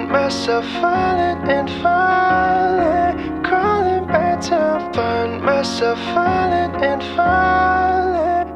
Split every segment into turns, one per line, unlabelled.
find myself falling and falling, crawling back to find myself falling and falling.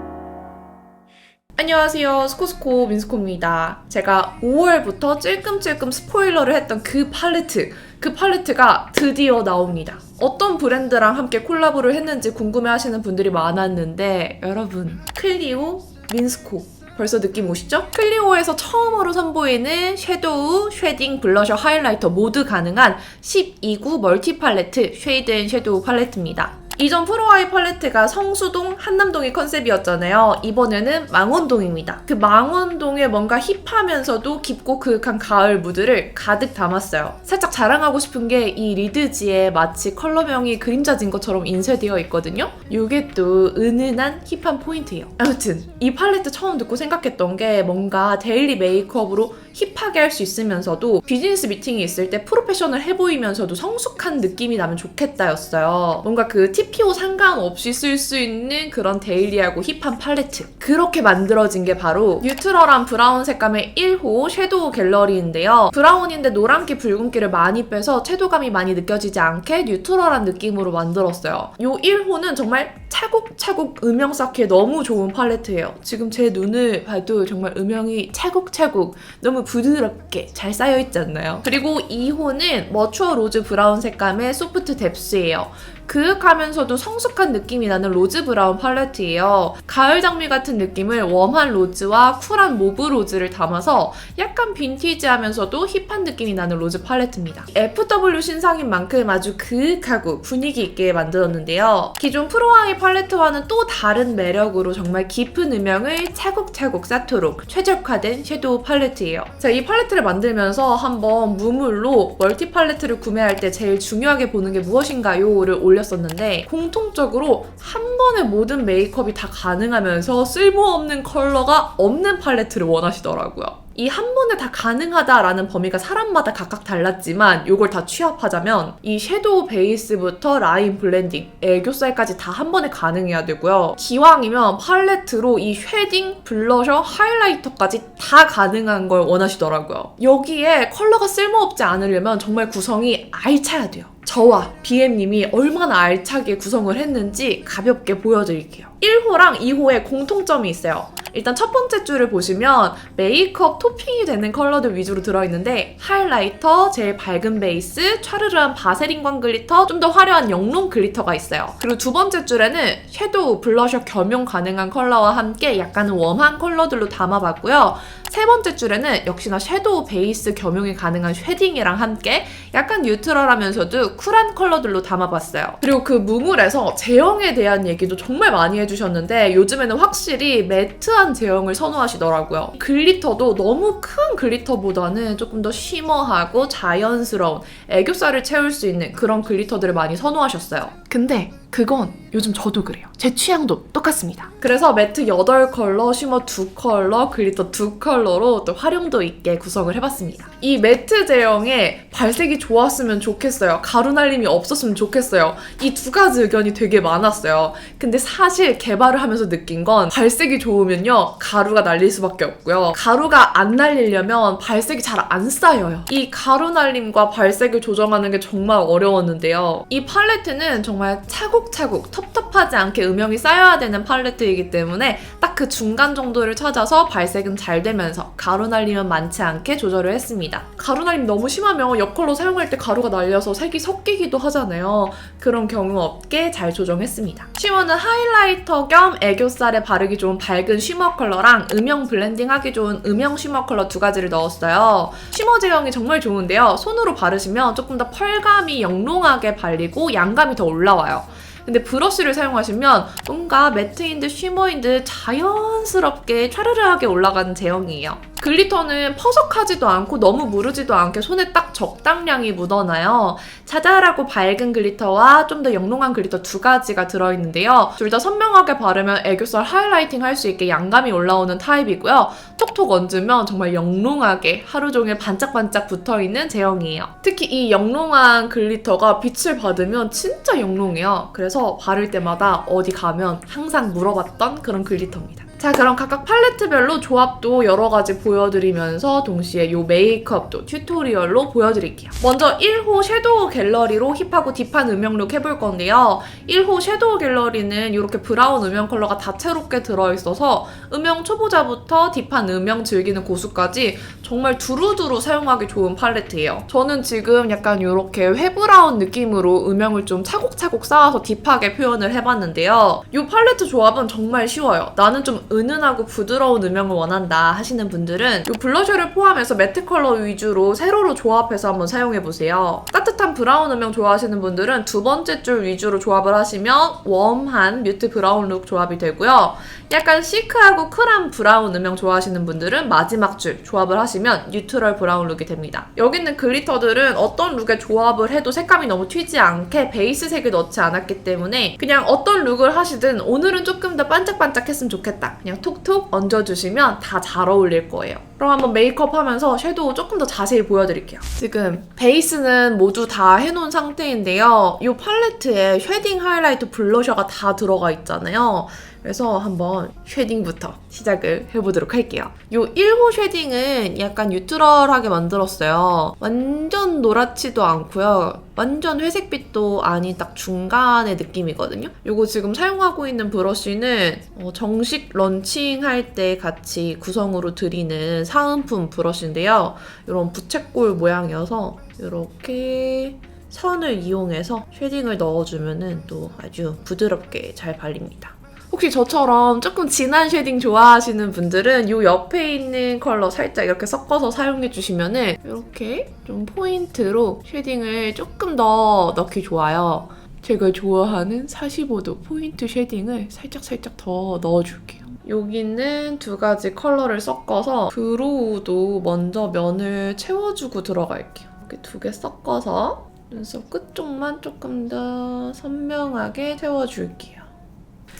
안녕하세요. 스코스코 민스코입니다. 제가 5월부터 찔끔찔끔 스포일러를 했던 그 팔레트가 드디어 나옵니다. 어떤 브랜드랑 함께 콜라보를 했는지 궁금해하시는 분들이 많았는데 여러분, 클리오, 민스코 벌써 느낌 오시죠? 클리오에서 처음으로 선보이는 섀도우, 쉐딩, 블러셔, 하이라이터 모두 가능한 12구 멀티 팔레트 쉐이드 앤 섀도우 팔레트입니다. 이전 프로아이 팔레트가 성수동, 한남동이 컨셉이었잖아요. 이번에는 망원동입니다. 그 망원동에 뭔가 힙하면서도 깊고 그윽한 가을 무드를 가득 담았어요. 살짝 자랑하고 싶은 게 이 리드지에 마치 컬러명이 그림자진 것처럼 인쇄되어 있거든요. 이게 또 은은한 힙한 포인트예요. 아무튼 이 팔레트 처음 듣고 생각했던 게 뭔가 데일리 메이크업으로 힙하게 할 수 있으면서도 비즈니스 미팅이 있을 때 프로페셔널 해 보이면서도 성숙한 느낌이 나면 좋겠다였어요. 뭔가 그 TPO 상관없이 쓸 수 있는 그런 데일리하고 힙한 팔레트. 그렇게 만들어진 게 바로 뉴트럴한 브라운 색감의 1호 섀도우 갤러리인데요. 브라운인데 노란기 붉은기를 많이 빼서 채도감이 많이 느껴지지 않게 뉴트럴한 느낌으로 만들었어요. 이 1호는 정말 차곡차곡 음영 쌓기에 너무 좋은 팔레트예요. 지금 제 눈을 봐도 정말 음영이 차곡차곡 너무 부드럽게 잘 쌓여있지 않나요? 그리고 2호는 머추어 로즈 브라운 색감의 소프트 뎁스예요. 그윽하면서도 성숙한 느낌이 나는 로즈 브라운 팔레트예요. 가을 장미 같은 느낌을 웜한 로즈와 쿨한 모브 로즈를 담아서 약간 빈티지하면서도 힙한 느낌이 나는 로즈 팔레트입니다. FW 신상인 만큼 아주 그윽하고 분위기 있게 만들었는데요. 기존 프로아이 팔레트와는 또 다른 매력으로 정말 깊은 음영을 차곡차곡 쌓도록 최적화된 섀도우 팔레트예요. 제가 이 팔레트를 만들면서 한번 무물로 멀티 팔레트를 구매할 때 제일 중요하게 보는 게 무엇인가요를 올렸었는데 공통적으로 한 번에 모든 메이크업이 다 가능하면서 쓸모없는 컬러가 없는 팔레트를 원하시더라고요. 이 한 번에 다 가능하다라는 범위가 사람마다 각각 달랐지만 이걸 다 취합하자면 이 섀도우 베이스부터 라인 블렌딩, 애교살까지 다 한 번에 가능해야 되고요. 기왕이면 팔레트로 이 쉐딩, 블러셔, 하이라이터까지 다 가능한 걸 원하시더라고요. 여기에 컬러가 쓸모없지 않으려면 정말 구성이 알차야 돼요. 저와 BM님이 얼마나 알차게 구성을 했는지 가볍게 보여드릴게요. 1호랑 2호에 공통점이 있어요. 일단 첫 번째 줄을 보시면 메이크업 토핑이 되는 컬러들 위주로 들어있는데 하이라이터, 제일 밝은 베이스, 촤르르한 바세린광 글리터, 좀 더 화려한 영롱 글리터가 있어요. 그리고 두 번째 줄에는 섀도우, 블러셔 겸용 가능한 컬러와 함께 약간 웜한 컬러들로 담아봤고요. 세 번째 줄에는 역시나 섀도우 베이스 겸용이 가능한 쉐딩이랑 함께 약간 뉴트럴하면서도 쿨한 컬러들로 담아봤어요. 그리고 그 무물에서 제형에 대한 얘기도 정말 많이 해주셨는데 요즘에는 확실히 매트한 제형을 선호하시더라고요. 글리터도 너무 큰 글리터보다는 조금 더 쉬머하고 자연스러운 애교살을 채울 수 있는 그런 글리터들을 많이 선호하셨어요. 근데 그건 요즘 저도 그래요. 제 취향도 똑같습니다. 그래서 매트 8컬러, 쉬머 2컬러, 글리터 2컬러로 또 활용도 있게 구성을 해봤습니다. 이 매트 제형에 발색이 좋았으면 좋겠어요. 가루 날림이 없었으면 좋겠어요. 이 두 가지 의견이 되게 많았어요. 근데 사실 개발을 하면서 느낀 건 발색이 좋으면요, 가루가 날릴 수밖에 없고요. 가루가 안 날리려면 발색이 잘 안 쌓여요. 이 가루 날림과 발색을 조정하는 게 정말 어려웠는데요. 이 팔레트는 정말 차곡차곡 텁텁하지 않게 음영이 쌓여야 되는 팔레트이기 때문에 딱 그 중간 정도를 찾아서 발색은 잘 되면서 가루 날림은 많지 않게 조절을 했습니다. 가루 날림 너무 심하면 옆컬러 사용할 때 가루가 날려서 색이 섞이기도 하잖아요. 그런 경우 없게 잘 조정했습니다. 쉬머는 하이라이터 겸 애교살에 바르기 좋은 밝은 쉬머 컬러랑 음영 블렌딩하기 좋은 음영 쉬머 컬러 두 가지를 넣었어요. 쉬머 제형이 정말 좋은데요. 손으로 바르시면 조금 더 펄감이 영롱하게 발리고 양감이 더 올라와요. 근데 브러쉬를 사용하시면 뭔가 매트인 듯 쉬머인 듯 자연스럽게 촤르르하게 올라가는 제형이에요. 글리터는 퍼석하지도 않고 너무 무르지도 않게 손에 딱 적당량이 묻어나요. 자잘하고 밝은 글리터와 좀 더 영롱한 글리터 두 가지가 들어있는데요. 둘 다 선명하게 바르면 애교살 하이라이팅 할 수 있게 양감이 올라오는 타입이고요. 톡톡 얹으면 정말 영롱하게 하루 종일 반짝반짝 붙어있는 제형이에요. 특히 이 영롱한 글리터가 빛을 받으면 진짜 영롱해요. 그래서 바를 때마다 어디 가면 항상 물어봤던 그런 글리터입니다. 자, 그럼 각각 팔레트별로 조합도 여러 가지 보여드리면서 동시에 요 메이크업도 튜토리얼로 보여드릴게요. 먼저 1호 섀도우 갤러리로 힙하고 딥한 음영 룩 해볼 건데요. 1호 섀도우 갤러리는 이렇게 브라운 음영 컬러가 다채롭게 들어있어서 음영 초보자부터 딥한 음영 즐기는 고수까지 정말 두루두루 사용하기 좋은 팔레트예요. 저는 지금 약간 이렇게 회브라운 느낌으로 음영을 좀 차곡차곡 쌓아서 딥하게 표현을 해봤는데요. 이 팔레트 조합은 정말 쉬워요. 나는 좀 은은하고 부드러운 음영을 원한다 하시는 분들은 이 블러셔를 포함해서 매트 컬러 위주로 세로로 조합해서 한번 사용해보세요. 따뜻한 브라운 음영 좋아하시는 분들은 두 번째 줄 위주로 조합을 하시면 웜한 뮤트 브라운 룩 조합이 되고요. 약간 시크하고 쿨한 브라운 음영 좋아하시는 분들은 마지막 줄 조합을 하시면 뉴트럴 브라운 룩이 됩니다. 여기 있는 글리터들은 어떤 룩에 조합을 해도 색감이 너무 튀지 않게 베이스 색을 넣지 않았기 때문에 그냥 어떤 룩을 하시든 오늘은 조금 더 반짝반짝했으면 좋겠다. 그냥 톡톡 얹어주시면 다 잘 어울릴 거예요. 그럼 한번 메이크업 하면서 섀도우 조금 더 자세히 보여드릴게요. 지금 베이스는 모두 다 해놓은 상태인데요. 이 팔레트에 쉐딩, 하이라이터, 블러셔가 다 들어가 있잖아요. 그래서 한번 쉐딩부터 시작을 해보도록 할게요. 이 1호 쉐딩은 약간 뉴트럴하게 만들었어요. 완전 노랗지도 않고요. 완전 회색빛도 아닌 딱 중간의 느낌이거든요. 이거 지금 사용하고 있는 브러쉬는 정식 런칭할 때 같이 구성으로 드리는 사은품 브러쉬인데요. 이런 부채꼴 모양이어서 이렇게 선을 이용해서 쉐딩을 넣어주면 또 아주 부드럽게 잘 발립니다. 혹시 저처럼 조금 진한 쉐딩 좋아하시는 분들은 이 옆에 있는 컬러 살짝 이렇게 섞어서 사용해주시면 이렇게 좀 포인트로 쉐딩을 조금 더 넣기 좋아요. 제가 좋아하는 45도 포인트 쉐딩을 살짝 더 넣어줄게요. 여기는 두 가지 컬러를 섞어서 브로우도 먼저 면을 채워주고 들어갈게요. 이렇게 두 개 섞어서 눈썹 끝쪽만 조금 더 선명하게 채워줄게요.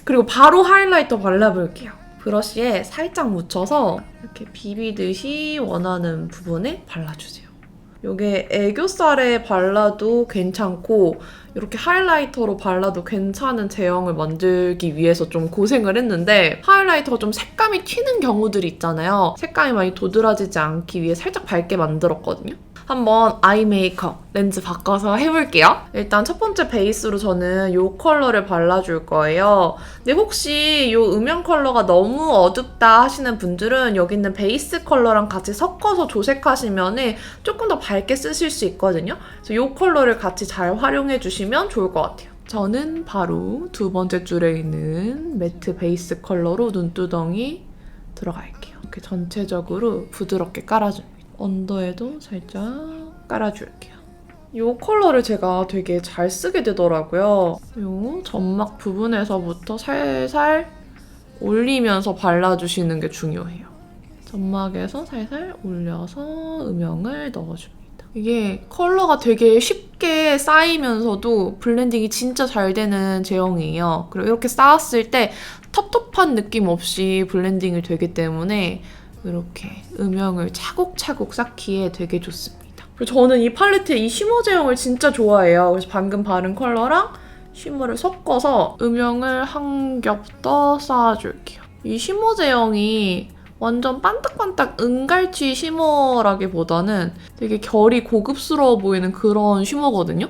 그리고 바로 하이라이터 발라볼게요. 브러쉬에 살짝 묻혀서 이렇게 비비듯이 원하는 부분에 발라주세요. 이게 애교살에 발라도 괜찮고 이렇게 하이라이터로 발라도 괜찮은 제형을 만들기 위해서 좀 고생을 했는데 하이라이터가 좀 색감이 튀는 경우들이 있잖아요. 색감이 많이 도드라지지 않기 위해 살짝 밝게 만들었거든요. 한번 아이 메이크업 렌즈 바꿔서 해볼게요. 일단 첫 번째 베이스로 저는 이 컬러를 발라줄 거예요. 근데 혹시 이 음영 컬러가 너무 어둡다 하시는 분들은 여기 있는 베이스 컬러랑 같이 섞어서 조색하시면 조금 더 밝게 쓰실 수 있거든요. 그래서 이 컬러를 같이 잘 활용해 주시면 좋을 것 같아요. 저는 바로 두 번째 줄에 있는 매트 베이스 컬러로 눈두덩이 들어갈게요. 이렇게 전체적으로 부드럽게 깔아줍니다. 언더에도 살짝 깔아줄게요. 이 컬러를 제가 되게 잘 쓰게 되더라고요. 이 점막 부분에서부터 살살 올리면서 발라주시는 게 중요해요. 점막에서 살살 올려서 음영을 넣어줍니다. 이게 컬러가 되게 쉽게 쌓이면서도 블렌딩이 진짜 잘 되는 제형이에요. 그리고 이렇게 쌓았을 때 텁텁한 느낌 없이 블렌딩이 되기 때문에 이렇게 음영을 차곡차곡 쌓기에 되게 좋습니다. 그리고 저는 이 팔레트의 이 쉬머 제형을 진짜 좋아해요. 그래서 방금 바른 컬러랑 쉬머를 섞어서 음영을 한 겹 더 쌓아줄게요. 이 쉬머 제형이 완전 반딱반딱 은갈치 쉬머라기보다는 되게 결이 고급스러워 보이는 그런 쉬머거든요.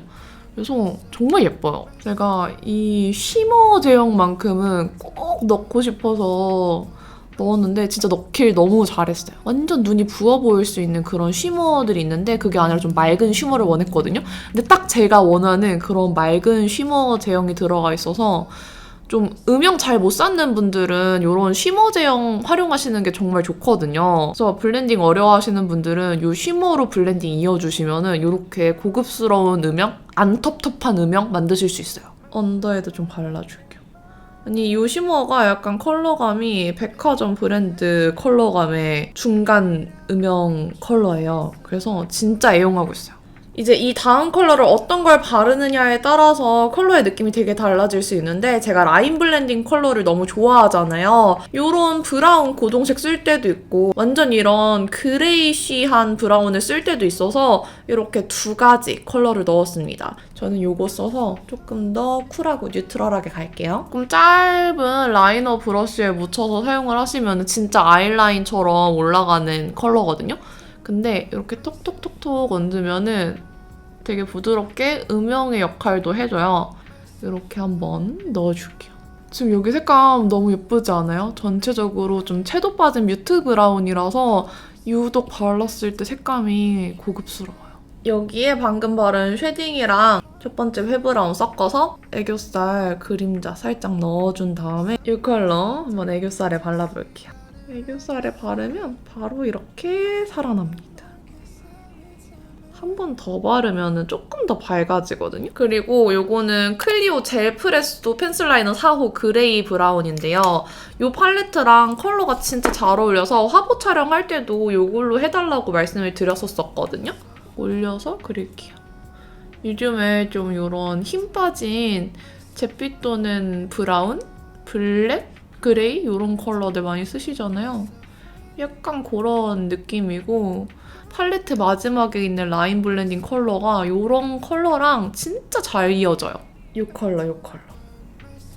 그래서 정말 예뻐요. 제가 이 쉬머 제형만큼은 꼭 넣고 싶어서 넣었는데 진짜 넣길 너무 잘했어요. 완전 눈이 부어 보일 수 있는 그런 쉬머들이 있는데 그게 아니라 좀 맑은 쉬머를 원했거든요. 근데 딱 제가 원하는 그런 맑은 쉬머 제형이 들어가 있어서 좀 음영 잘 못 쌓는 분들은 이런 쉬머 제형 활용하시는 게 정말 좋거든요. 그래서 블렌딩 어려워하시는 분들은 이 쉬머로 블렌딩 이어주시면 이렇게 고급스러운 음영, 안 텁텁한 음영 만드실 수 있어요. 언더에도 좀 발라줄게요. 아니 이 쉬머가 약간 컬러감이 백화점 브랜드 컬러감의 중간 음영 컬러예요. 그래서 진짜 애용하고 있어요. 이제 이 다음 컬러를 어떤 걸 바르느냐에 따라서 컬러의 느낌이 되게 달라질 수 있는데 제가 라인 블렌딩 컬러를 너무 좋아하잖아요. 이런 브라운 고동색 쓸 때도 있고 완전 이런 그레이쉬한 브라운을 쓸 때도 있어서 이렇게 두 가지 컬러를 넣었습니다. 저는 이거 써서 조금 더 쿨하고 뉴트럴하게 갈게요. 조금 짧은 라이너 브러쉬에 묻혀서 사용을 하시면 진짜 아이라인처럼 올라가는 컬러거든요. 근데 이렇게 톡톡톡톡 얹으면은 되게 부드럽게 음영의 역할도 해줘요. 이렇게 한번 넣어줄게요. 지금 여기 색감 너무 예쁘지 않아요? 전체적으로 좀 채도 빠진 뮤트 브라운이라서 유독 발랐을 때 색감이 고급스러워요. 여기에 방금 바른 쉐딩이랑 첫 번째 회브라운 섞어서 애교살 그림자 살짝 넣어준 다음에 이 컬러 한번 애교살에 발라볼게요. 애교살에 바르면 바로 이렇게 살아납니다. 한 번 더 바르면 조금 더 밝아지거든요. 그리고 요거는 클리오 젤 프레스도 펜슬 라이너 4호 그레이 브라운인데요. 요 팔레트랑 컬러가 진짜 잘 어울려서 화보 촬영할 때도 요걸로 해달라고 말씀을 드렸었거든요. 올려서 그릴게요. 요즘에 좀 요런 힘 빠진 잿빛 또는 브라운, 블랙, 그레이 요런 컬러들 많이 쓰시잖아요. 약간 그런 느낌이고 팔레트 마지막에 있는 라인 블렌딩 컬러가 요런 컬러랑 진짜 잘 이어져요. 요 컬러.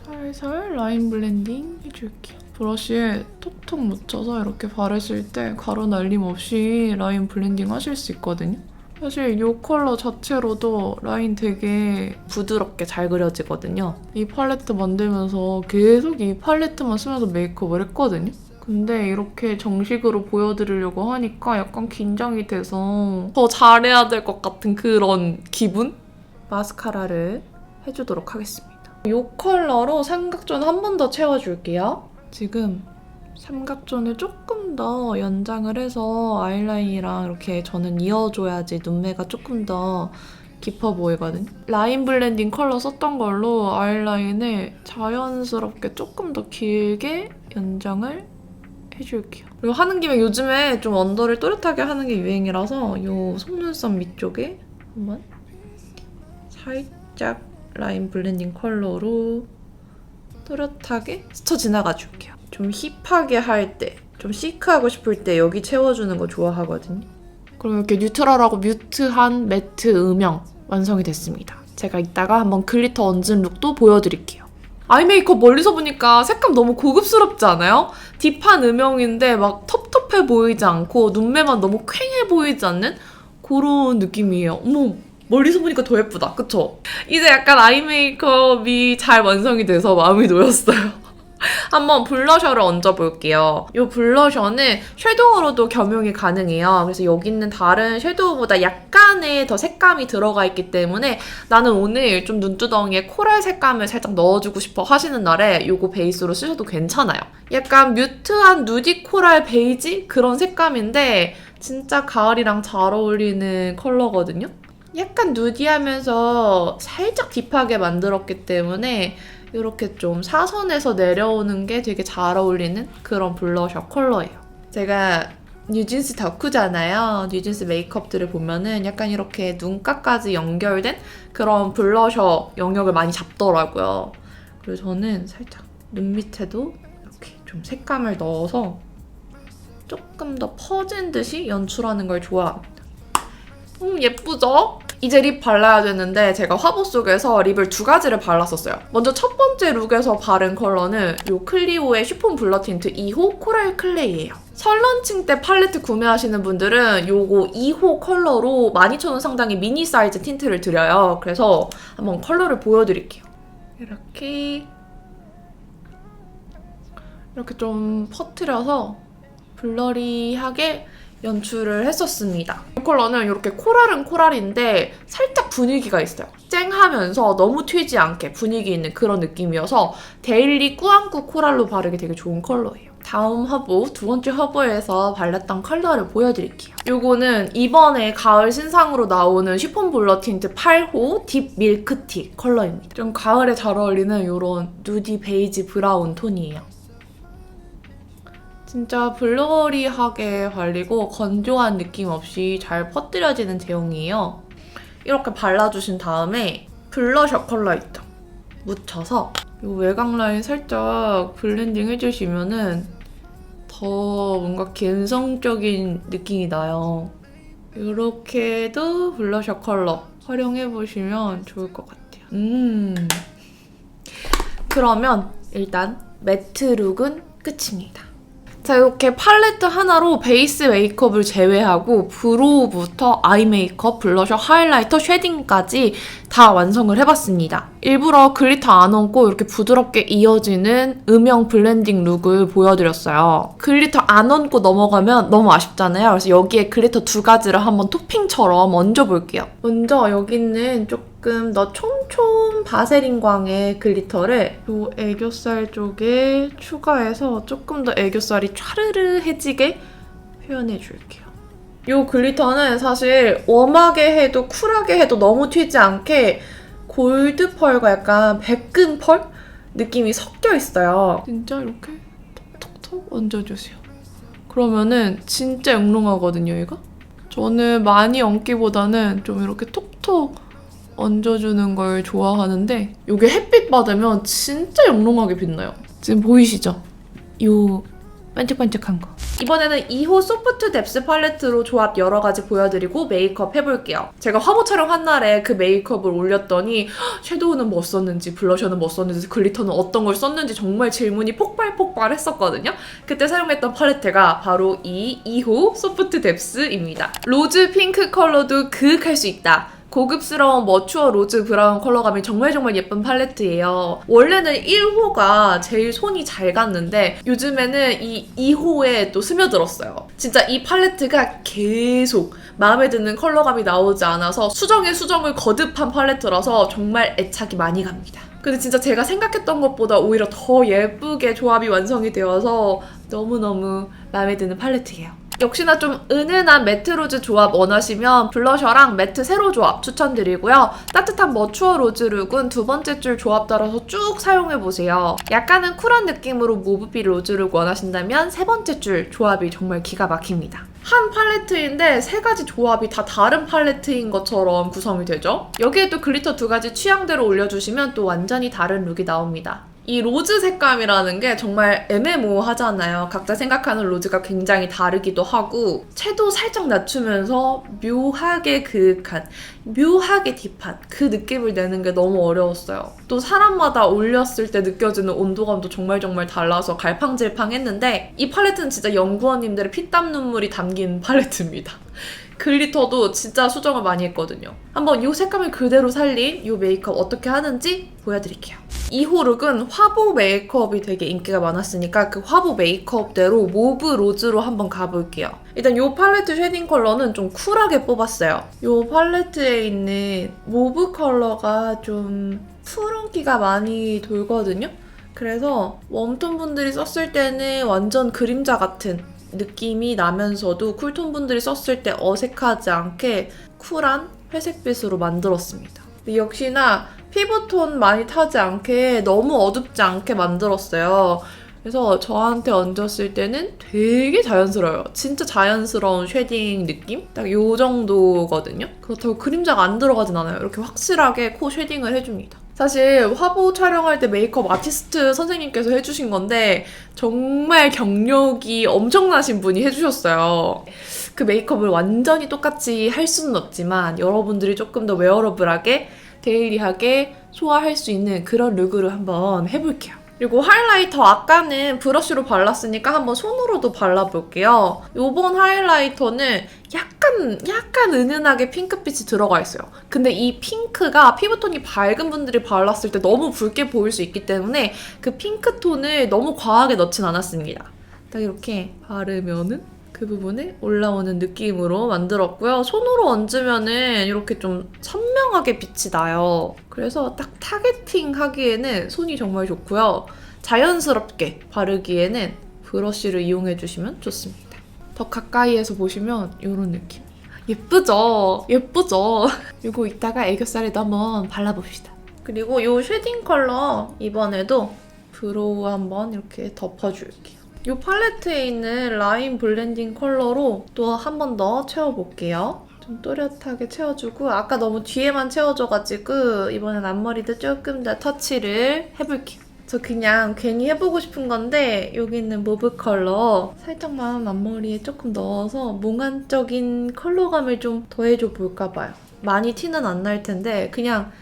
살살 라인 블렌딩 해줄게요. 브러쉬에 톡톡 묻혀서 이렇게 바르실 때 가루 날림 없이 라인 블렌딩 하실 수 있거든요. 사실 이 컬러 자체로도 라인 되게 부드럽게 잘 그려지거든요. 이 팔레트 만들면서 계속 이 팔레트만 쓰면서 메이크업을 했거든요. 근데 이렇게 정식으로 보여드리려고 하니까 약간 긴장이 돼서 더 잘해야 될 것 같은 그런 기분? 마스카라를 해주도록 하겠습니다. 이 컬러로 삼각존 한 번 더 채워줄게요. 지금 삼각존을 조금 더 연장을 해서 아이라인이랑 이렇게 저는 이어줘야지 눈매가 조금 더 깊어 보이거든요. 라인 블렌딩 컬러 썼던 걸로 아이라인을 자연스럽게 조금 더 길게 연장을 해줄게요. 그리고 하는 김에 요즘에 좀 언더를 또렷하게 하는 게 유행이라서 이 속눈썹 밑쪽에 한번 살짝 라인 블렌딩 컬러로 또렷하게 스쳐 지나가 줄게요. 좀 힙하게 할 때, 좀 시크하고 싶을 때 여기 채워주는 거 좋아하거든요. 그럼 이렇게 뉴트럴하고 뮤트한 매트 음영 완성이 됐습니다. 제가 이따가 한번 글리터 얹은 룩도 보여드릴게요. 아이 메이크업 멀리서 보니까 색감 너무 고급스럽지 않아요? 딥한 음영인데 막 텁텁해 보이지 않고 눈매만 너무 퀭해 보이지 않는 그런 느낌이에요. 어머, 멀리서 보니까 더 예쁘다. 그쵸? 이제 약간 아이 메이크업이 잘 완성이 돼서 마음이 놓였어요. 한번 블러셔를 얹어볼게요. 이 블러셔는 섀도우로도 겸용이 가능해요. 그래서 여기 있는 다른 섀도우보다 약간의 더 색감이 들어가 있기 때문에 나는 오늘 좀 눈두덩이에 코랄 색감을 살짝 넣어주고 싶어 하시는 날에 이거 베이스로 쓰셔도 괜찮아요. 약간 뮤트한 누디 코랄 베이지? 그런 색감인데 진짜 가을이랑 잘 어울리는 컬러거든요. 약간 누디하면서 살짝 딥하게 만들었기 때문에 이렇게 좀 사선에서 내려오는 게 되게 잘 어울리는 그런 블러셔 컬러예요. 제가 뉴진스 덕후잖아요. 뉴진스 메이크업들을 보면은 약간 이렇게 눈가까지 연결된 그런 블러셔 영역을 많이 잡더라고요. 그리고 저는 살짝 눈 밑에도 이렇게 좀 색감을 넣어서 조금 더 퍼진 듯이 연출하는 걸 좋아합니다. 예쁘죠? 이제 립 발라야 되는데 제가 화보 속에서 립을 두 가지를 발랐었어요. 먼저 첫 번째 룩에서 바른 컬러는 이 클리오의 쉬폰 블러 틴트 2호 코랄 클레이예요. 설 런칭 때 팔레트 구매하시는 분들은 요거 2호 컬러로 12,000원 상당의 미니 사이즈 틴트를 드려요. 그래서 한번 컬러를 보여드릴게요. 이렇게 좀 퍼트려서 블러리하게 연출을 했었습니다. 이 컬러는 이렇게 코랄은 코랄인데 살짝 분위기가 있어요. 쨍하면서 너무 튀지 않게 분위기 있는 그런 느낌이어서 데일리 꾸안꾸 코랄로 바르기 되게 좋은 컬러예요. 다음 화보, 두 번째 화보에서 발랐던 컬러를 보여드릴게요. 이거는 이번에 가을 신상으로 나오는 쉬폰 블러 틴트 8호 딥 밀크티 컬러입니다. 좀 가을에 잘 어울리는 이런 누디 베이지 브라운 톤이에요. 진짜 블러리하게 발리고 건조한 느낌 없이 잘 퍼뜨려지는 제형이에요. 이렇게 발라주신 다음에 블러셔 컬러이터 묻혀서 이 외곽 라인 살짝 블렌딩 해주시면은 더 뭔가 감성적인 느낌이 나요. 이렇게도 블러셔 컬러 활용해보시면 좋을 것 같아요. 그러면 일단 매트 룩은 끝입니다. 자, 이렇게 팔레트 하나로 베이스 메이크업을 제외하고 브로우부터 아이 메이크업, 블러셔, 하이라이터, 쉐딩까지 다 완성을 해봤습니다. 일부러 글리터 안 얹고 이렇게 부드럽게 이어지는 음영 블렌딩 룩을 보여드렸어요. 글리터 안 얹고 넘어가면 너무 아쉽잖아요. 그래서 여기에 글리터 2가지를 한번 토핑처럼 얹어볼게요. 먼저 여기는 조금 더 촘촘 바세린 광의 글리터를 이 애교살 쪽에 추가해서 조금 더 애교살이 촤르르해지게 표현해줄게요. 이 글리터는 사실 웜하게 해도 쿨하게 해도 너무 튀지 않게 골드 펄과 약간 백금 펄 느낌이 섞여 있어요. 진짜 이렇게 톡톡톡 얹어주세요. 그러면은 진짜 영롱하거든요, 이거? 저는 많이 얹기보다는 좀 이렇게 톡톡 얹어주는 걸 좋아하는데 이게 햇빛 받으면 진짜 영롱하게 빛나요. 지금 보이시죠? 요 반짝반짝한 거. 이번에는 2호 소프트 뎁스 팔레트로 조합 여러 가지 보여드리고 메이크업 해볼게요. 제가 화보 촬영한 날에 그 메이크업을 올렸더니 섀도우는 뭐 썼는지, 블러셔는 뭐 썼는지, 글리터는 어떤 걸 썼는지 정말 질문이 폭발 했었거든요. 그때 사용했던 팔레트가 바로 이 2호 소프트 뎁스입니다. 로즈 핑크 컬러도 그윽할 수 있다. 고급스러운 머추어 로즈 브라운 컬러감이 정말 예쁜 팔레트예요. 원래는 1호가 제일 손이 잘 갔는데 요즘에는 이 2호에 또 스며들었어요. 진짜 이 팔레트가 계속 마음에 드는 컬러감이 나오지 않아서 수정에 수정을 거듭한 팔레트라서 정말 애착이 많이 갑니다. 근데 진짜 제가 생각했던 것보다 오히려 더 예쁘게 조합이 완성이 되어서 너무너무 마음에 드는 팔레트예요. 역시나 좀 은은한 매트 로즈 조합 원하시면 블러셔랑 매트 세로 조합 추천드리고요. 따뜻한 머추어 로즈 룩은 2번째 줄 조합 따라서 쭉 사용해보세요. 약간은 쿨한 느낌으로 모브빛 로즈 룩 원하신다면 3번째 줄 조합이 정말 기가 막힙니다. 한 팔레트인데 3가지 조합이 다 다른 팔레트인 것처럼 구성이 되죠? 여기에도 글리터 2가지 취향대로 올려주시면 또 완전히 다른 룩이 나옵니다. 이 로즈 색감이라는 게 정말 애매모호하잖아요. 각자 생각하는 로즈가 굉장히 다르기도 하고 채도 살짝 낮추면서 묘하게 그윽한, 묘하게 딥한 그 느낌을 내는 게 너무 어려웠어요. 또 사람마다 올렸을 때 느껴지는 온도감도 정말 달라서 갈팡질팡했는데 이 팔레트는 진짜 연구원님들의 피땀 눈물이 담긴 팔레트입니다. 글리터도 진짜 수정을 많이 했거든요. 한번 이 색감을 그대로 살린 이 메이크업 어떻게 하는지 보여드릴게요. 2호 룩은 화보 메이크업이 되게 인기가 많았으니까 그 화보 메이크업대로 모브 로즈로 한번 가볼게요. 일단 이 팔레트 쉐딩 컬러는 좀 쿨하게 뽑았어요. 이 팔레트에 있는 모브 컬러가 좀 푸른기가 많이 돌거든요. 그래서 웜톤 분들이 썼을 때는 완전 그림자 같은 느낌이 나면서도 쿨톤 분들이 썼을 때 어색하지 않게 쿨한 회색빛으로 만들었습니다. 역시나 피부톤 많이 타지 않게 너무 어둡지 않게 만들었어요. 그래서 저한테 얹었을 때는 되게 자연스러워요. 진짜 자연스러운 쉐딩 느낌? 딱 이 정도거든요. 그렇다고 그림자가 안 들어가진 않아요. 이렇게 확실하게 코 쉐딩을 해줍니다. 사실 화보 촬영할 때 메이크업 아티스트 선생님께서 해주신 건데 정말 경력이 엄청나신 분이 해주셨어요. 그 메이크업을 완전히 똑같이 할 수는 없지만 여러분들이 조금 더 웨어러블하게 데일리하게 소화할 수 있는 그런 룩으로 한번 해볼게요. 그리고 하이라이터 아까는 브러쉬로 발랐으니까 한번 손으로도 발라볼게요. 이번 하이라이터는 약간 은은하게 핑크빛이 들어가 있어요. 근데 이 핑크가 피부톤이 밝은 분들이 발랐을 때 너무 붉게 보일 수 있기 때문에 그 핑크톤을 너무 과하게 넣진 않았습니다. 딱 이렇게 바르면은 그 부분에 올라오는 느낌으로 만들었고요. 손으로 얹으면은 이렇게 좀 선명하게 빛이 나요. 그래서 딱 타겟팅 하기에는 손이 정말 좋고요. 자연스럽게 바르기에는 브러쉬를 이용해주시면 좋습니다. 더 가까이에서 보시면 이런 느낌. 예쁘죠? 예쁘죠? 이거 이따가 애교살에도 한번 발라봅시다. 그리고 이 쉐딩 컬러 이번에도 브로우 한번 이렇게 덮어줄게요. 이 팔레트에 있는 라인 블렌딩 컬러로 또 한 번 더 채워볼게요. 좀 또렷하게 채워주고 아까 너무 뒤에만 채워줘가지고 이번엔 앞머리도 조금 더 터치를 해볼게요. 저 그냥 괜히 해보고 싶은 건데 여기 있는 모브 컬러 살짝만 앞머리에 조금 넣어서 몽환적인 컬러감을 좀 더해줘 볼까 봐요. 많이 티는 안 날 텐데 그냥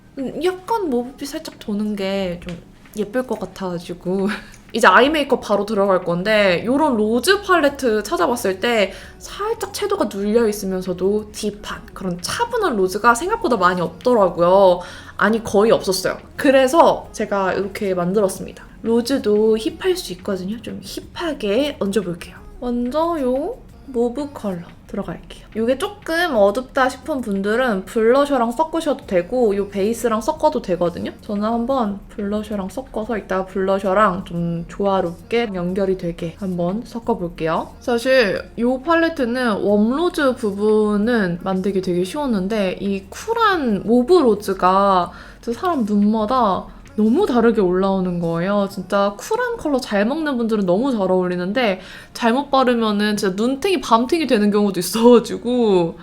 약간 모브빛 살짝 도는 게 좀 예쁠 것 같아가지고 이제 아이 메이크업 바로 들어갈 건데 이런 로즈 팔레트 찾아봤을 때 살짝 채도가 눌려있으면서도 딥한 그런 차분한 로즈가 생각보다 많이 없더라고요. 아니 거의 없었어요. 그래서 제가 이렇게 만들었습니다. 로즈도 힙할 수 있거든요. 좀 힙하게 얹어볼게요. 먼저 요 모브 컬러 들어갈게요. 이게 조금 어둡다 싶은 분들은 블러셔랑 섞으셔도 되고 이 베이스랑 섞어도 되거든요. 저는 한번 블러셔랑 섞어서 이따 블러셔랑 좀 조화롭게 연결이 되게 한번 섞어볼게요. 사실 이 팔레트는 웜로즈 부분은 만들기 되게 쉬웠는데 이 쿨한 모브 로즈가 사람 눈마다 너무 다르게 올라오는 거예요. 진짜 쿨한 컬러 잘 먹는 분들은 너무 잘 어울리는데 잘못 바르면은 진짜 눈탱이 밤탱이 되는 경우도 있어가지고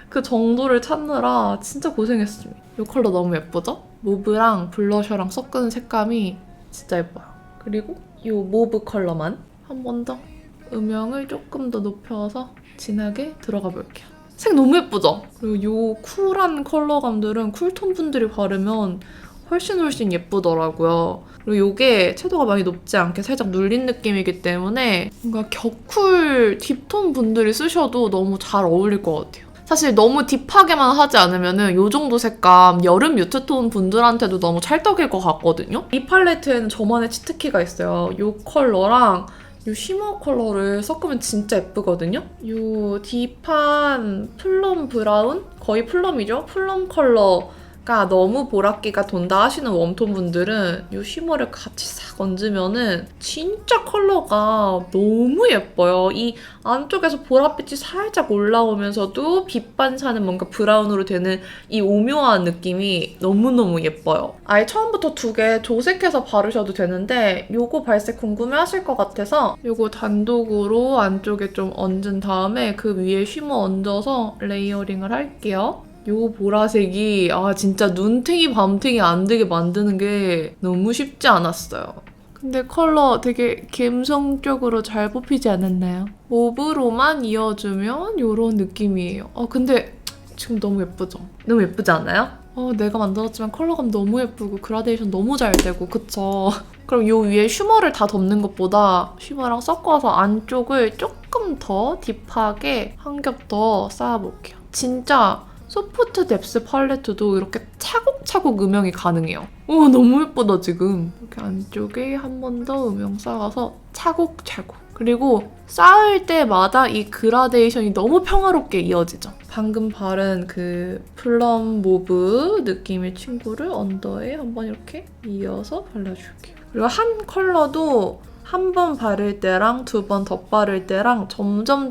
그 정도를 찾느라 진짜 고생했습니다. 이 컬러 너무 예쁘죠? 모브랑 블러셔랑 섞은 색감이 진짜 예뻐요. 그리고 이 모브 컬러만 한 번 더 음영을 조금 더 높여서 진하게 들어가 볼게요. 색 너무 예쁘죠? 그리고 이 쿨한 컬러감들은 쿨톤 분들이 바르면 훨씬 예쁘더라고요. 그리고 이게 채도가 많이 높지 않게 살짝 눌린 느낌이기 때문에 뭔가 격쿨 딥톤 분들이 쓰셔도 너무 잘 어울릴 것 같아요. 사실 너무 딥하게만 하지 않으면은 이 정도 색감 여름 뮤트톤 분들한테도 너무 찰떡일 것 같거든요. 이 팔레트에는 저만의 치트키가 있어요. 이 컬러랑 이 쉬머 컬러를 섞으면 진짜 예쁘거든요. 이 딥한 플럼 브라운? 거의 플럼이죠? 플럼 컬러 너무 보랏기가 돈다 하시는 웜톤 분들은 이 쉬머를 같이 싹 얹으면은 진짜 컬러가 너무 예뻐요. 이 안쪽에서 보랏빛이 살짝 올라오면서도 빛 반사는 뭔가 브라운으로 되는 이 오묘한 느낌이 너무너무 예뻐요. 아예 처음부터 두 개 조색해서 바르셔도 되는데 요거 발색 궁금해하실 것 같아서 요거 단독으로 안쪽에 좀 얹은 다음에 그 위에 쉬머 얹어서 레이어링을 할게요. 요 보라색이 진짜 눈탱이 밤탱이 안 되게 만드는 게 너무 쉽지 않았어요. 근데 컬러 되게 감성적으로 잘 뽑히지 않았나요? 모브로만 이어주면 요런 느낌이에요. 근데 지금 너무 예쁘죠? 너무 예쁘지 않아요? 내가 만들었지만 컬러감 너무 예쁘고 그라데이션 너무 잘 되고 그쵸? 그럼 요 위에 쉬머를 다 덮는 것보다 쉬머랑 섞어서 안쪽을 조금 더 딥하게 한 겹 더 쌓아볼게요. 진짜 소프트 뎁스 팔레트도 이렇게 차곡차곡 음영이 가능해요. 너무 예쁘다 지금. 이렇게 안쪽에 한 번 더 음영 쌓아서 차곡차곡. 그리고 쌓을 때마다 이 그라데이션이 너무 평화롭게 이어지죠. 방금 바른 그 플럼 모브 느낌의 친구를 언더에 한번 이렇게 이어서 발라줄게요. 그리고 한 컬러도 한 번 바를 때랑 두 번 덧바를 때랑 점점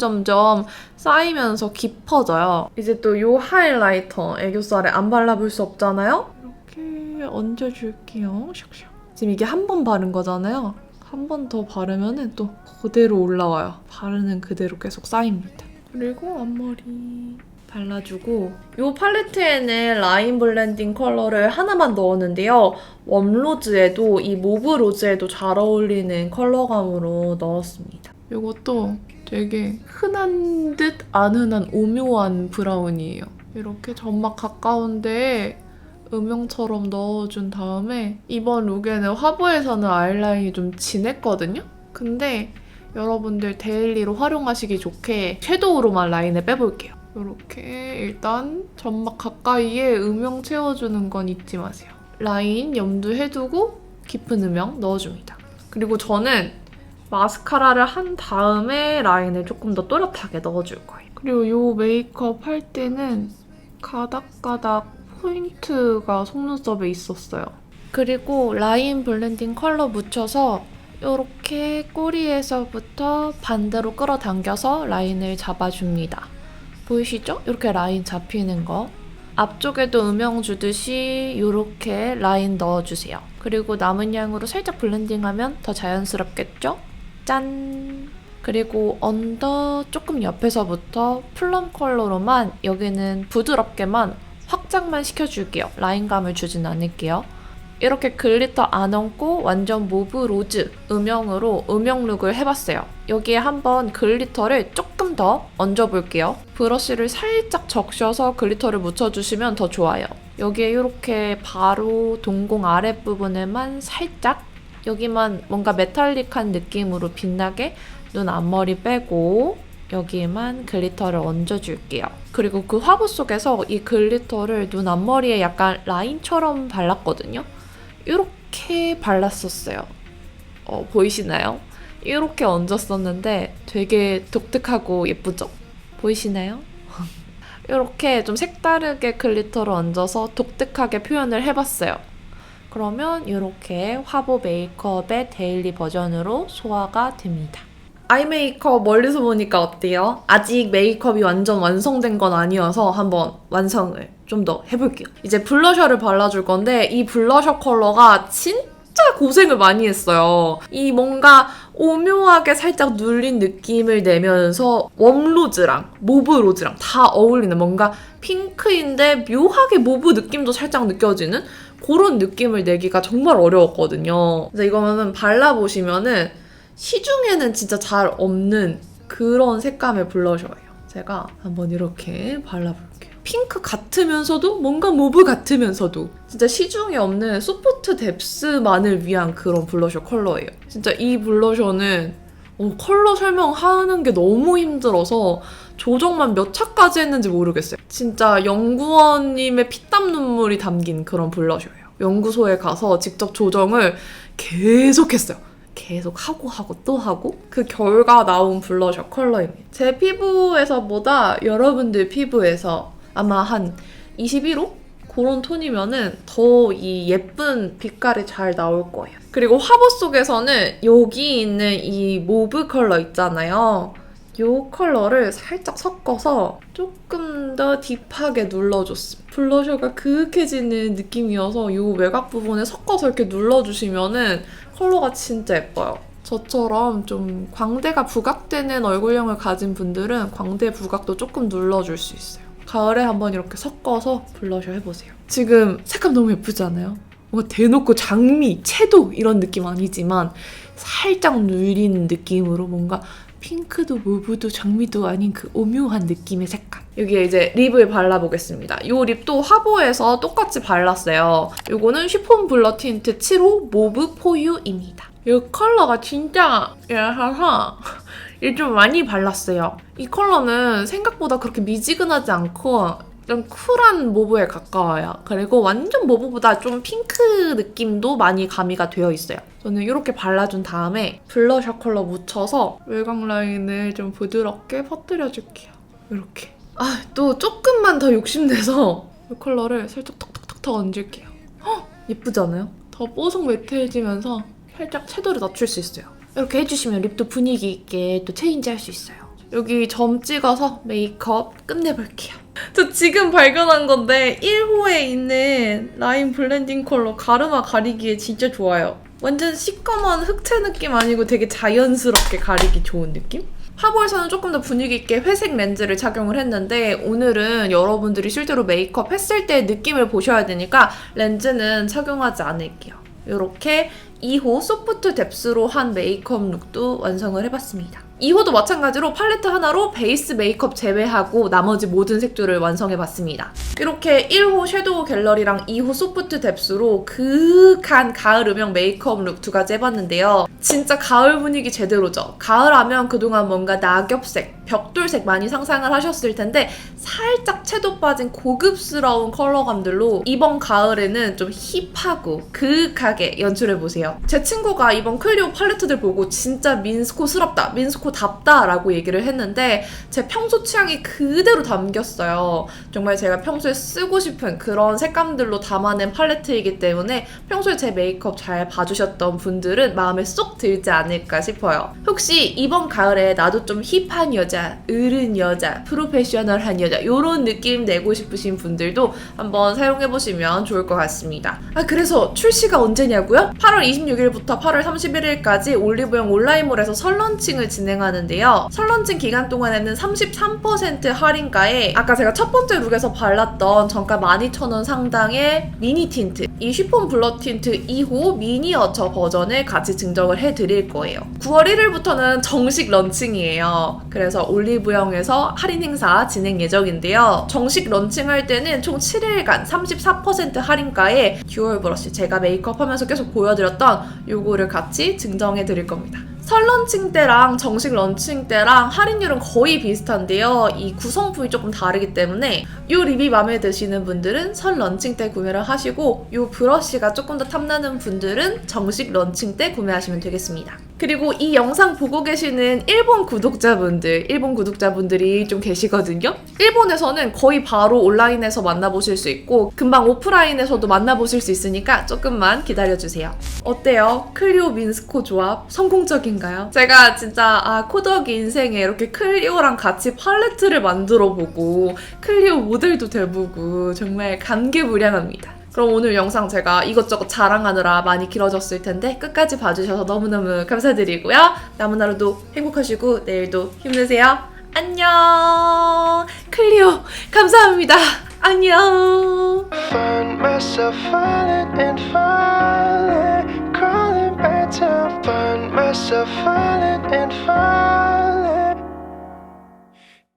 쌓이면서 깊어져요. 이제 또 이 하이라이터 애교살에 안 발라볼 수 없잖아요? 이렇게 얹어줄게요. 샥샥. 지금 이게 한 번 바른 거잖아요. 한 번 더 바르면 또 그대로 올라와요. 바르는 그대로 계속 쌓입니다. 그리고 앞머리 발라주고 이 팔레트에는 라인 블렌딩 컬러를 하나만 넣었는데요. 웜로즈에도 이 모브 로즈에도 잘 어울리는 컬러감으로 넣었습니다. 이것도 되게 흔한 듯 안 흔한 오묘한 브라운이에요. 이렇게 점막 가까운 데에 음영처럼 넣어준 다음에 이번 룩에는 화보에서는 아이라인이 좀 진했거든요? 근데 여러분들 데일리로 활용하시기 좋게 섀도우로만 라인을 빼볼게요. 이렇게 일단 점막 가까이에 음영 채워주는 건 잊지 마세요. 라인 염두해두고 깊은 음영 넣어줍니다. 그리고 저는 마스카라를 한 다음에 라인을 조금 더 또렷하게 넣어줄 거예요. 그리고 이 메이크업 할 때는 가닥가닥 포인트가 속눈썹에 있었어요. 그리고 라인 블렌딩 컬러 묻혀서 이렇게 꼬리에서부터 반대로 끌어당겨서 라인을 잡아줍니다. 보이시죠? 이렇게 라인 잡히는 거. 앞쪽에도 음영 주듯이 이렇게 라인 넣어주세요. 그리고 남은 양으로 살짝 블렌딩하면 더 자연스럽겠죠? 짠! 그리고 언더 조금 옆에서부터 플럼 컬러로만 여기는 부드럽게만 확장만 시켜줄게요. 라인감을 주진 않을게요. 이렇게 글리터 안 얹고 완전 모브 로즈 음영으로 음영 룩을 해봤어요. 여기에 한번 글리터를 조금 더 얹어볼게요. 브러쉬를 살짝 적셔서 글리터를 묻혀주시면 더 좋아요. 여기에 이렇게 바로 동공 아랫부분에만 살짝 여기만 뭔가 메탈릭한 느낌으로 빛나게 눈 앞머리 빼고 여기에만 글리터를 얹어줄게요. 그리고 그 화보 속에서 이 글리터를 눈 앞머리에 약간 라인처럼 발랐거든요. 이렇게 발랐었어요. 보이시나요? 이렇게 얹었었는데 되게 독특하고 예쁘죠? 보이시나요? 이렇게 좀 색다르게 글리터를 얹어서 독특하게 표현을 해봤어요. 그러면 이렇게 화보 메이크업의 데일리 버전으로 소화가 됩니다. 아이 메이크업 멀리서 보니까 어때요? 아직 메이크업이 완전 완성된 건 아니어서 한번 완성을 좀 더 해볼게요. 이제 블러셔를 발라줄 건데 이 블러셔 컬러가 진짜 고생을 많이 했어요. 이 뭔가 오묘하게 살짝 눌린 느낌을 내면서 웜로즈랑 모브로즈랑 다 어울리는 뭔가 핑크인데 묘하게 모브 느낌도 살짝 느껴지는 그런 느낌을 내기가 정말 어려웠거든요. 그래서 이거는 발라보시면은 시중에는 진짜 잘 없는 그런 색감의 블러셔예요. 제가 한번 이렇게 발라볼게요. 핑크 같으면서도 뭔가 모브 같으면서도 진짜 시중에 없는 소프트 뎁스만을 위한 그런 블러셔 컬러예요. 진짜 이 블러셔는 컬러 설명하는 게 너무 힘들어서 조정만 몇 차까지 했는지 모르겠어요. 진짜 연구원님의 피땀 눈물이 담긴 그런 블러셔예요. 연구소에 가서 직접 조정을 계속했어요. 계속 하고 또 하고 그 결과 나온 블러셔 컬러입니다. 제 피부에서보다 여러분들 피부에서 아마 한 21호? 그런 톤이면은 더 이 예쁜 빛깔이 잘 나올 거예요. 그리고 화보 속에서는 여기 있는 이 모브 컬러 있잖아요. 이 컬러를 살짝 섞어서 조금 더 딥하게 눌러줬습니다. 블러셔가 그윽해지는 느낌이어서 이 외곽 부분에 섞어서 이렇게 눌러주시면은 컬러가 진짜 예뻐요. 저처럼 좀 광대가 부각되는 얼굴형을 가진 분들은 광대 부각도 조금 눌러줄 수 있어요. 가을에 한번 이렇게 섞어서 블러셔 해보세요. 지금 색감 너무 예쁘지 않아요? 뭔가 대놓고 장미, 채도 이런 느낌 아니지만 살짝 눌린 느낌으로 뭔가 핑크도 모브도 장미도 아닌 그 오묘한 느낌의 색감. 여기에 이제 립을 발라보겠습니다. 이 립도 화보에서 똑같이 발랐어요. 이거는 쉬폰 블러 틴트 7호 모브 포유입니다. 이 컬러가 진짜 예사서 좀 많이 발랐어요. 이 컬러는 생각보다 그렇게 미지근하지 않고 좀 쿨한 모브에 가까워요. 그리고 완전 모브보다 좀 핑크 느낌도 많이 가미가 되어 있어요. 저는 이렇게 발라준 다음에 블러셔 컬러 묻혀서 외곽 라인을 좀 부드럽게 퍼뜨려줄게요. 이렇게. 또 조금만 더 욕심내서 이 컬러를 살짝 톡톡톡 얹을게요. 예쁘지 않아요? 더 뽀송 매트해지면서 살짝 채도를 낮출 수 있어요. 이렇게 해주시면 립도 분위기 있게 또 체인지 할 수 있어요. 여기 점 찍어서 메이크업 끝내볼게요. 저 지금 발견한 건데 1호에 있는 라인 블렌딩 컬러 가르마 가리기에 진짜 좋아요. 완전 시꺼먼 흑채 느낌 아니고 되게 자연스럽게 가리기 좋은 느낌? 화보에서는 조금 더 분위기 있게 회색 렌즈를 착용을 했는데 오늘은 여러분들이 실제로 메이크업 했을 때의 느낌을 보셔야 되니까 렌즈는 착용하지 않을게요. 이렇게 2호 소프트 뎁스로 한 메이크업 룩도 완성을 해봤습니다. 2호도 마찬가지로 팔레트 하나로 베이스 메이크업 제외하고 나머지 모든 색조를 완성해봤습니다. 이렇게 1호 섀도우 갤러리랑 2호 소프트 뎁스로 그윽한 가을 음영 메이크업 룩 두 가지 해봤는데요. 진짜 가을 분위기 제대로죠. 가을 하면 그동안 뭔가 낙엽색, 벽돌색 많이 상상을 하셨을 텐데 살짝 채도 빠진 고급스러운 컬러감들로 이번 가을에는 좀 힙하고 그윽하게 연출해보세요. 제 친구가 이번 클리오 팔레트들 보고 진짜 민스코스럽다, 민스코답다 라고 얘기를 했는데 제 평소 취향이 그대로 담겼어요. 정말 제가 평소에 쓰고 싶은 그런 색감들로 담아낸 팔레트이기 때문에 평소에 제 메이크업 잘 봐주셨던 분들은 마음에 쏙 들지 않을까 싶어요. 혹시 이번 가을에 나도 좀 힙한 여자, 어른 여자, 프로페셔널한 여자 이런 느낌 내고 싶으신 분들도 한번 사용해보시면 좋을 것 같습니다. 그래서 출시가 언제냐고요? 8월 26일부터 8월 31일까지 올리브영 온라인몰에서 설런칭을 진행 진행하는데요. 설런칭 기간 동안에는 33% 할인가에 아까 제가 첫 번째 룩에서 발랐던 정가 12,000원 상당의 미니 틴트, 이 쉬폰 블러 틴트 2호 미니어처 버전을 같이 증정을 해드릴 거예요. 9월 1일부터는 정식 런칭이에요. 그래서 올리브영에서 할인 행사 진행 예정인데요. 정식 런칭할 때는 총 7일간 34% 할인가에 듀얼 브러쉬, 제가 메이크업 하면서 계속 보여드렸던 요거를 같이 증정해 드릴 겁니다. 설 런칭 때랑 정식 런칭 때랑 할인율은 거의 비슷한데요. 이 구성 부위 조금 다르기 때문에 이 립이 마음에 드시는 분들은 설 런칭 때 구매를 하시고 이 브러쉬가 조금 더 탐나는 분들은 정식 런칭 때 구매하시면 되겠습니다. 그리고 이 영상 보고 계시는 일본 구독자분들이 좀 계시거든요. 일본에서는 거의 바로 온라인에서 만나보실 수 있고 금방 오프라인에서도 만나보실 수 있으니까 조금만 기다려주세요. 어때요? 클리오 민스코 조합 성공적인가요? 제가 진짜 코덕이 인생에 이렇게 클리오랑 같이 팔레트를 만들어보고 클리오 모델도 돼보고 정말 감개무량합니다. 그럼 오늘 영상 제가 이것저것 자랑하느라 많이 길어졌을 텐데 끝까지 봐주셔서 너무너무 감사드리고요. 남은 하루도 행복하시고 내일도 힘내세요. 안녕. 클리오 감사합니다. 안녕.
Find myself falling and falling, crawling back to find myself falling and falling.